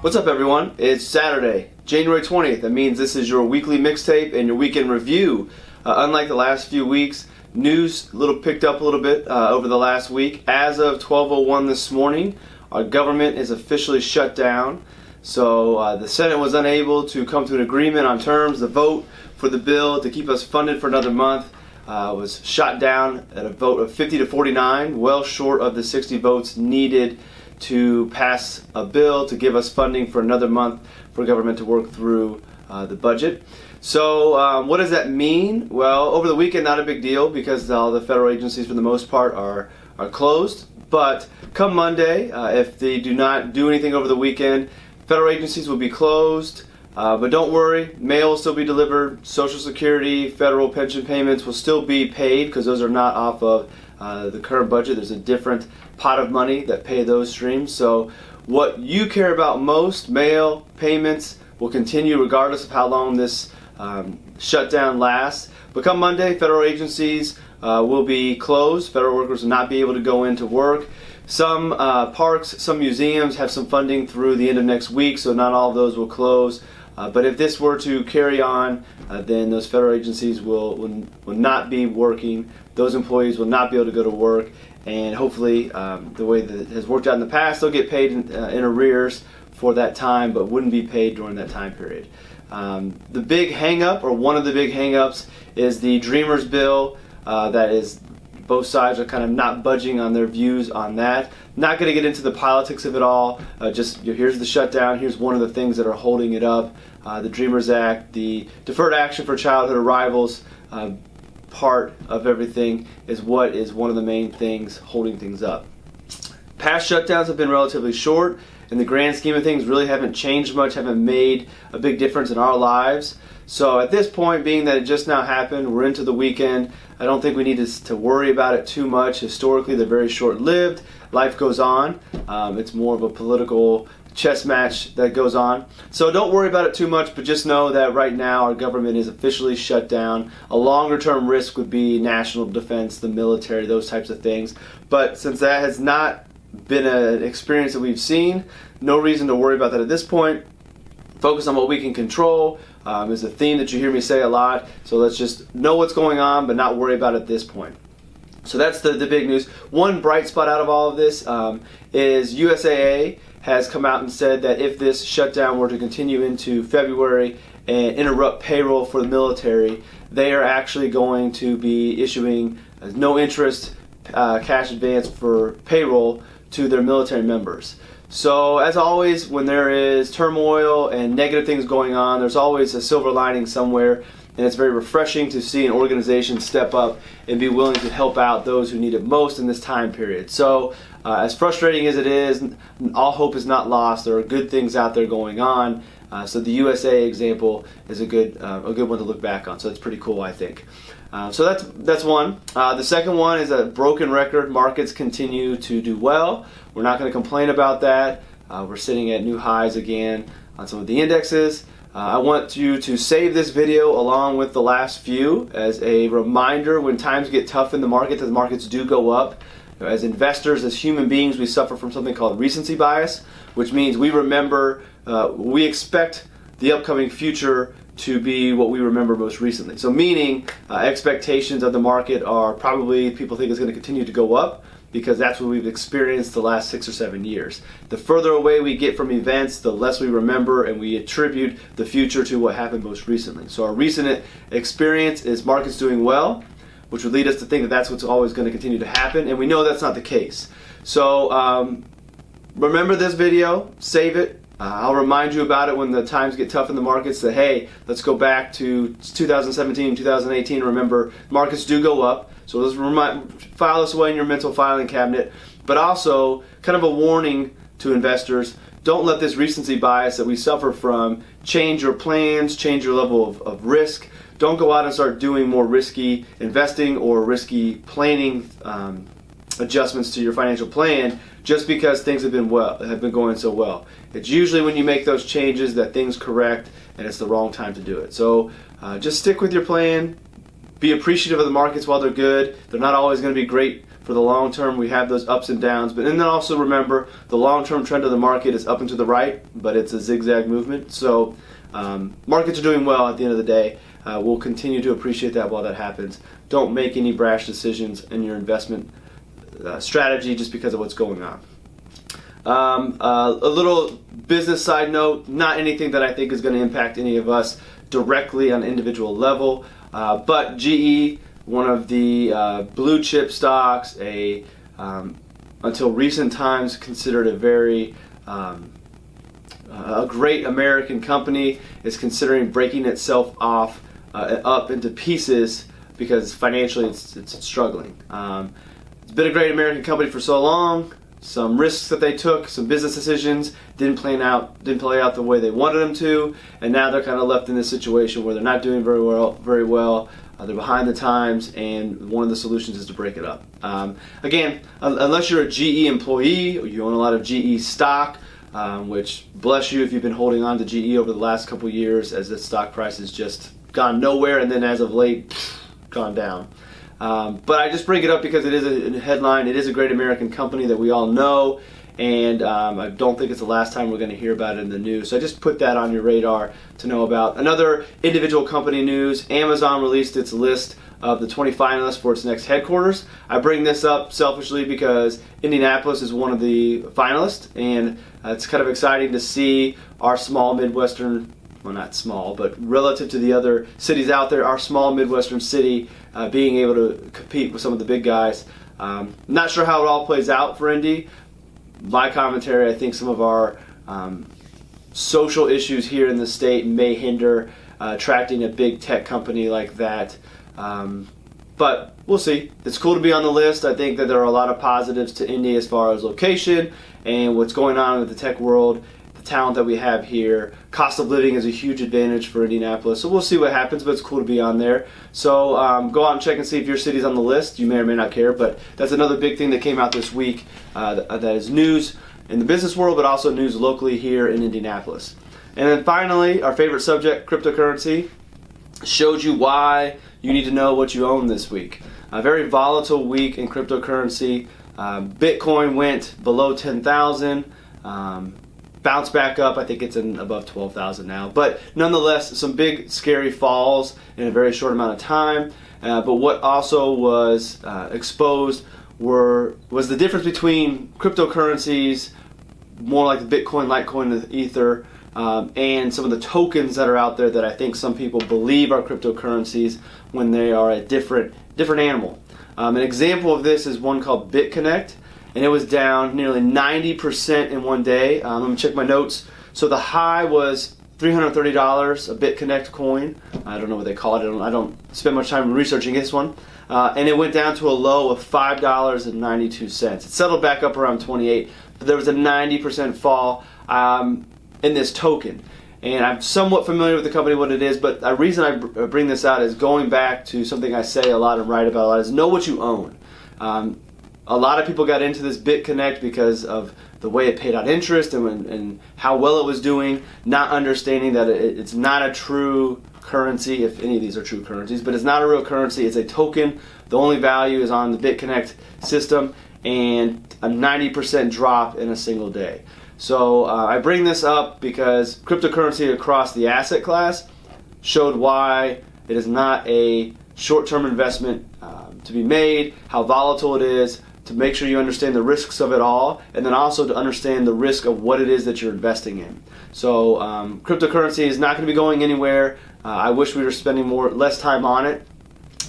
What's up, everyone? It's Saturday, January 20th. That means this is your weekly mixtape and your weekend review. Unlike the last few weeks, news picked up a little bit over the last week. As of 12:01 this morning, our government is officially shut down. So the Senate was unable to come to an agreement on terms. The vote for the bill to keep us funded for another month was shot down at a vote of 50 to 49, well short of the 60 votes needed to pass a bill to give us funding for another month for government to work through the budget. So what does that mean? Well, over the weekend, not a big deal because all the federal agencies for the most part are closed. But come Monday, if they do not do anything over the weekend, federal agencies will be closed. But don't worry, mail will still be delivered. Social Security, federal pension payments will still be paid because those are not off of the current budget. There's a different pot of money that pay those streams. So what you care about most, mail, payments, will continue regardless of how long this shutdown lasts. But come Monday, federal agencies will be closed. Federal workers will not be able to go into work. Some parks, some museums have some funding through the end of next week, so not all of those will close. But if this were to carry on, then those federal agencies will not be working. Those employees will not be able to go to work. And hopefully, the way that it has worked out in the past, they'll get paid in arrears for that time, but wouldn't be paid during that time period. The big hang-up, or one of the big hang-ups, is the Dreamers bill. That is, both sides are kind of not budging on their views on that. Not going to get into the politics of it all. Just here's the shutdown. Here's one of the things that are holding it up. The Dreamers Act, the Deferred Action for Childhood Arrivals part of everything is what is one of the main things holding things up. Past shutdowns have been relatively short. In the grand scheme of things, really haven't changed much, haven't made a big difference in our lives. So at this point, being that it just now happened, we're into the weekend, I don't think we need to worry about it too much. Historically, they're very short-lived. Life goes on. It's more of a political chess match that goes on. So don't worry about it too much, but just know that right now our government is officially shut down. A longer-term risk would be national defense, the military, those types of things. But since that has not been an experience that we've seen, no reason to worry about that at this point. Focus on what we can control is a theme that you hear me say a lot. So let's just know what's going on, but not worry about it at this point. So that's the big news. One bright spot out of all of this is USAA has come out and said that if this shutdown were to continue into February and interrupt payroll for the military, they are actually going to be issuing no interest cash advance for payroll to their military members. So as always, when there is turmoil and negative things going on, there's always a silver lining somewhere, and it's very refreshing to see an organization step up and be willing to help out those who need it most in this time period. So as frustrating as it is, all hope is not lost. There are good things out there going on. So the USA example is a good one to look back on. So that's pretty cool, I think. So that's one. The second one is a broken record. Markets continue to do well. We're not going to complain about that. We're sitting at new highs again on some of the indexes. I want you to save this video along with the last few as a reminder when times get tough in the market, that the markets do go up. As investors, as human beings, we suffer from something called recency bias, which means we remember, we expect the upcoming future to be what we remember most recently. So meaning expectations of the market are probably, people think it's going to continue to go up because that's what we've experienced the last 6 or 7 years. The further away we get from events, the less we remember, and we attribute the future to what happened most recently. So our recent experience is markets doing well, which would lead us to think that that's what's always going to continue to happen, and we know that's not the case. So remember this video, save it. I'll remind you about it when the times get tough in the markets, that hey, let's go back to 2017, 2018. Remember, markets do go up. So let's file this away in your mental filing cabinet. But also, kind of a warning to investors, don't let this recency bias that we suffer from change your plans, change your level of risk. Don't go out and start doing more risky investing or risky planning adjustments to your financial plan just because things have been going so well. It's usually when you make those changes that things correct, and it's the wrong time to do it. So just stick with your plan. Be appreciative of the markets while they're good. They're not always going to be great for the long term. We have those ups and downs, but and then also remember the long-term trend of the market is up and to the right, but it's a zigzag movement. So markets are doing well at the end of the day. We'll continue to appreciate that while that happens. Don't make any brash decisions in your investment strategy just because of what's going on. A little business side note, not anything that I think is going to impact any of us directly on an individual level, but GE, one of the blue chip stocks, until recent times considered a very a great American company, is considering breaking itself off up into pieces because financially it's struggling. It's been a great American company for so long. Some risks that they took, some business decisions didn't play out the way they wanted them to, and now they're kind of left in this situation where they're not doing very well. They're behind the times, and one of the solutions is to break it up. Again, unless you're a GE employee or you own a lot of GE stock, which bless you if you've been holding on to GE over the last couple years, as the stock price has just gone nowhere, and then as of late, gone down. But I just bring it up because it is a headline. It is a great American company that we all know, and I don't think it's the last time we're going to hear about it in the news. So I just put that on your radar to know about. Another individual company news, Amazon released its list of the 20 finalists for its next headquarters. I bring this up selfishly because Indianapolis is one of the finalists, and it's kind of exciting to see our small Midwestern, well, not small, but relative to the other cities out there, our small Midwestern city being able to compete with some of the big guys. Not sure how it all plays out for Indy. My commentary, I think some of our social issues here in the state may hinder attracting a big tech company like that. But we'll see. It's cool to be on the list. I think that there are a lot of positives to Indy as far as location and what's going on with the tech world. The talent that we have here. Cost of living is a huge advantage for Indianapolis, so we'll see what happens, but it's cool to be on there. So go out and check and see if your city's on the list. You may or may not care, but that's another big thing that came out this week that is news in the business world, but also news locally here in Indianapolis. And then finally, our favorite subject, cryptocurrency, showed you why you need to know what you own this week. A very volatile week in cryptocurrency. Bitcoin went below 10,000. Bounce back up. I think it's above 12,000 now. But nonetheless, some big scary falls in a very short amount of time. But what also was exposed was the difference between cryptocurrencies, more like the Bitcoin, Litecoin, and the Ether, and some of the tokens that are out there that I think some people believe are cryptocurrencies when they are a different animal. An example of this is one called BitConnect. And it was down nearly 90% in one day. Let me check my notes. So the high was $330, a BitConnect coin. I don't know what they call it. I don't spend much time researching this one. And it went down to a low of $5.92. It settled back up around 28, but there was a 90% fall in this token. And I'm somewhat familiar with the company, what it is, but the reason I bring this out is going back to something I say a lot and write about a lot, is know what you own. A lot of people got into this BitConnect because of the way it paid out interest and how well it was doing, not understanding that it's not a true currency, if any of these are true currencies, but it's not a real currency. It's a token. The only value is on the BitConnect system, and a 90% drop in a single day. So I bring this up because cryptocurrency across the asset class showed why it is not a short-term investment to be made, how volatile it is, to make sure you understand the risks of it all, and then also to understand the risk of what it is that you're investing in. So cryptocurrency is not going to be going anywhere. I wish we were spending less time on it,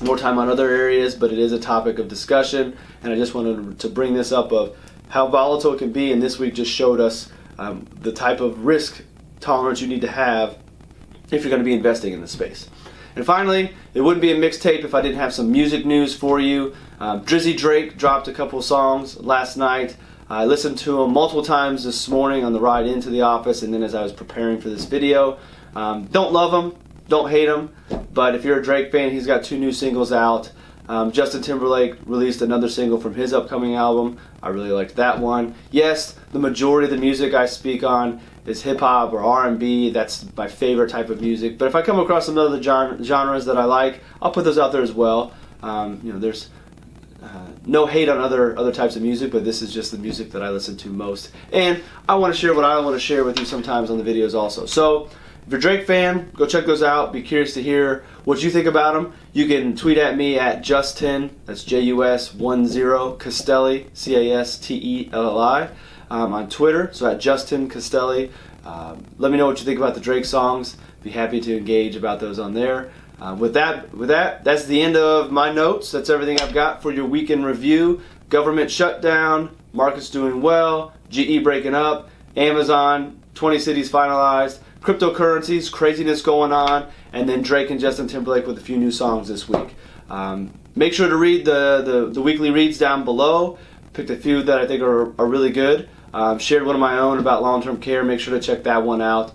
more time on other areas, but it is a topic of discussion, and I just wanted to bring this up of how volatile it can be, and this week just showed us the type of risk tolerance you need to have if you're going to be investing in this space. And finally, it wouldn't be a mixtape if I didn't have some music news for you. Drizzy Drake dropped a couple songs last night. I listened to them multiple times this morning on the ride into the office, and then as I was preparing for this video. Don't love them, don't hate them, but if you're a Drake fan, he's got 2 new singles out. Justin Timberlake released another single from his upcoming album. I really liked that one. Yes, the majority of the music I speak on is hip-hop or R&B. That's my favorite type of music. But if I come across some other genres that I like, I'll put those out there as well. There's no hate on other types of music, but this is just the music that I listen to most. And I want to share what I want to share with you sometimes on the videos also. So if you're a Drake fan, go check those out. Be curious to hear what you think about them. You can tweet at me at Justin, that's JUS10 Castelli, Castelli, on Twitter. So at Justin Castelli. Let me know what you think about the Drake songs. Be happy to engage about those on there. With that, that's the end of my notes. That's everything I've got for your weekend review. Government shutdown, markets doing well, GE breaking up, Amazon, 20 cities finalized, cryptocurrencies, craziness going on, and then Drake and Justin Timberlake with a few new songs this week. Make sure to read the weekly reads down below. Picked a few that I think are really good. Shared one of my own about long-term care. Make sure to check that one out.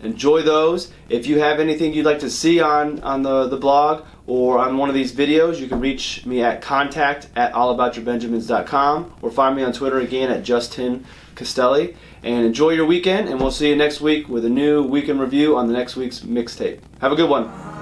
Enjoy those. If you have anything you'd like to see on the blog or on one of these videos, you can reach me at contact@allaboutyourbenjamins.com or find me on Twitter again at Justin Castelli. And enjoy your weekend, and we'll see you next week with a new weekend review on the next week's mixtape. Have a good one.